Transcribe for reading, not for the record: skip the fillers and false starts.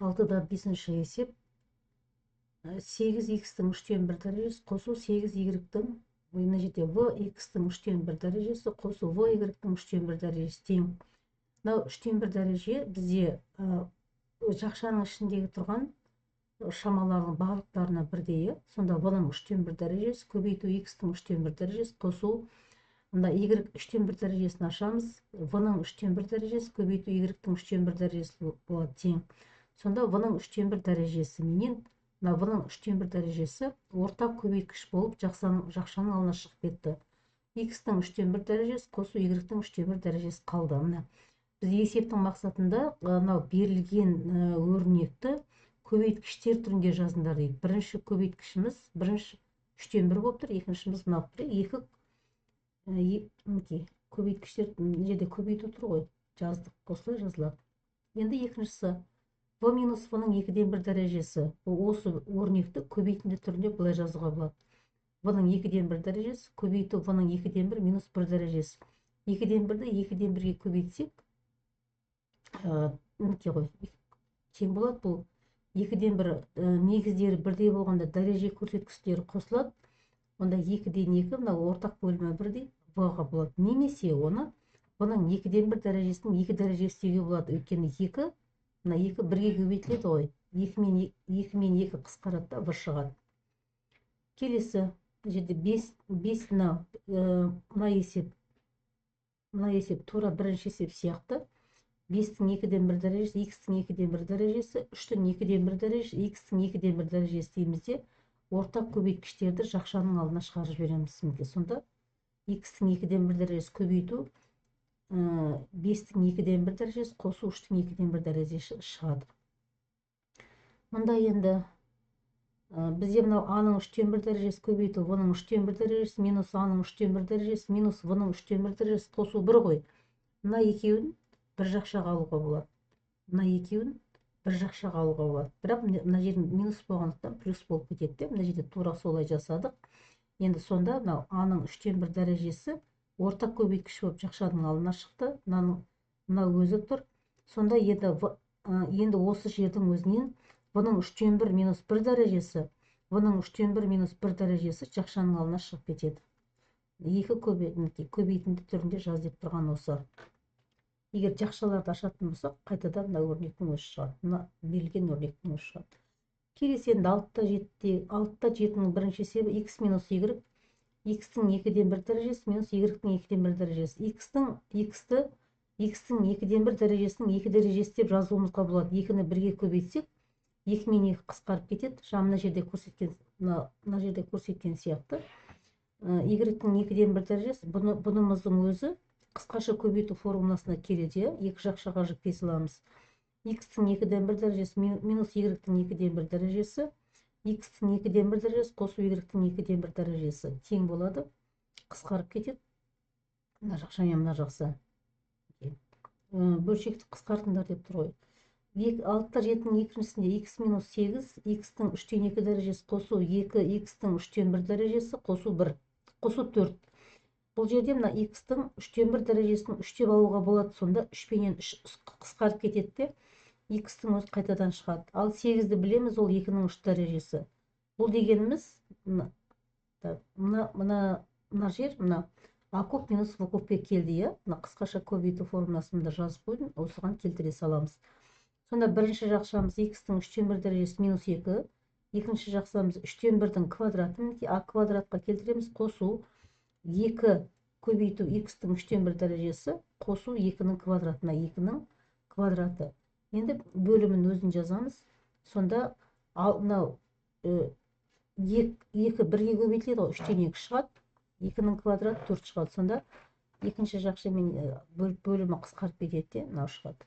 6-да 5-ші есеп 8x-тің 3-тен 1 дәрежесі қосу 8y-тің мына жерде v(x)-тің 3-тен 1 дәрежесі қосу v(y)-тің 3-тен 1 дәрежесі тең. Мынау 3-тен 1 дәреже бізде жақшаның ішіндегі тұрған шамалардың барлықтарына бірдей. Сонда v-ның 3-тен 1 дәрежесі көбейту x-тің 3-тен 1 дәрежесі қосу мында y 3-тен 1 дәрежесін ашамыз. v-ның 3-тен 1 дәрежесі көбейту y-тің 3-тен 1 дәрежесі болады тең. Сонда v-ның 3-тен 1 дәрежесі менен мына v-ның 3-тен 1 дәрежесі ортақ көбейткіш болып жақшаның алына шығып кетті. x-тің 3-тен 1 дәрежесі қосу y-тің 3-тен 1 дәрежесі қалды. Мына біз есептің мақсатында мынау берілген өрнекті көбейткіштер түрінде жазыңдар дейді. Бірінші көбейткішіміз бірінші 3-тен 1 болып тұр, екіншіміз мынау тұр. Көбейткіштер жерде көбейту тұр ғой, жаздық, осылай жазылады. Енді екіншісі v минус v-ның 2-ден 1 дәрежесі. Осы өрнекті көбейтінді түрінде былай жазуға болады. v-ның 2-ден 1 дәрежесі көбейту v-ның 2-ден 1 минус 1 дәрежесі. 2-ден 1-ді 2-ден 1-ге көбейтсек, тең болады. Бұл 2-ден 1 негіздері бірдей болғанда дәреже көрсеткіштері қосылады. Онда 2-ден 2 мына ортақ бөлімі бірдей v-ға болады. Немесе оны v-ның 2-ден 1 дәрежесінің 2 дәрежесі деуге болады. Өйткені 2 мына 2 1-ге көбейтіледі ғой. 2 мен 2 қысқарады да v шығады. Келесі жерде 5 мына есеп тура бірінші есеп сияқты. 5-тің 2-ден 1 дәрежесі, x-тің 2-ден 1 дәрежесі, 3-тің 2-ден 1 дәрежесі, x-тің 2-ден 1 дәрежесі деймізде, ортақ көбейткіштерді жақшаның алдына шығарып жібереміз. Сонда x-тің 2-ден 1 дәрежесі көбейту 5-тің 2-ден 1 дәрежесі қосу 3-тің 2-ден 1 дәрежесі шығады. Мұнда енді бізде мынау a-ның 3-тен 1 дәрежесі көбейту v-ның 3-тен 1 дәрежесі минус a-ның 3-тен 1 дәрежесі минус v-ның 3-тен 1 дәрежесі қосу 1 ғой. Мына екеуін бір жақшаға алуға болады. Бірақ мына жердің минус болғандықтан плюс болып кетеді. Мына жерде тура солай жасадық. Енді сонда мынау a-ның 3-тен 1 дәрежесі ортақ көбейткіш болып жақшаның алына шықты. Мынау өзі тұр. Сонда енді осы жердің өзінен v-ның 3-тен 1 минус 1 дәрежесі, v-ның 3-тен 1 минус 1 дәрежесі жақшаның алына шығып кетеді. Екі көбейтінді түрінде жаз деп тұрған осы. Егер жақшаларды ашатын болсақ, қайтадан мына өрнектің өзі шығады. Мына берілген өрнектің өзі шығады. Келесі енді 6-та 7-ның бірінші есебі x минус y, x-тің 2-ден 1 дәрежесі минус y-тің 2-ден 1 дәрежесі. x-тің 2-ден 1 дәрежесінің 2 дәрежесі деп жазуымызға болады. 2-ні 1-ге көбейтсек, 2 мен 2 қысқарып кетеді. Мына жерде көрсеткен сияқты. y-тің 2-ден 1 дәрежесі, бұнымыздың өзі қысқаша көбейту формуласына келеді. Екі жақшаға жіктей саламыз. x-тің 2-ден 1 дәрежесі минус y-тің 2-ден 1 дәрежесі, x-тің 2-ден 1 дәрежесі қосу y-тің 2-ден 1 дәрежесі тең болады. Қысқарып кетеді. Мына жақша мен мына жақсы. Бөлшекті қысқартыңдар деп тұр ғой. 6-та 7-ның екіншісінде x минус 8, x-тің 3-тен 2 дәрежесі қосу 2, x-тің 3-тен 1 дәрежесі қосу 1, қосу 4. Бұл жерде мына x-тің 3-тен 1 дәрежесінің 3 деп алуға болады. Сонда 3 пенен 3 қысқарып кетеді. X-тің өзі қайтадан шығады. Ал 8-ді білеміз, ол 2-ның 3 дәрежесі. Бұл дегеніміз мына жер a куб минус v кубке келді. Мына қысқаша көбейту формуласында жазып қойдым. Осыған келтіре саламыз. Сонда бірінші жақшамыз x-тің 3-тен 1 дәрежесі минус 2. Екінші жақшамыз 3-тен 1-дің квадратын a квадратқа келтіреміз. Қосу 2 көбейту x-тің 3-тен 1 дәрежесі қосу 2-ның квадратына 2-ның квадраты. Енді бөлімін өзін жазамыз. Сонда мынау 2 1-ге көбейтіледі ғой, 3-тен 2 шығады. 2-ның квадраты 4 шығады. Сонда екінші жақша мен бөлімі қысқарып кетеді, мынау шығады.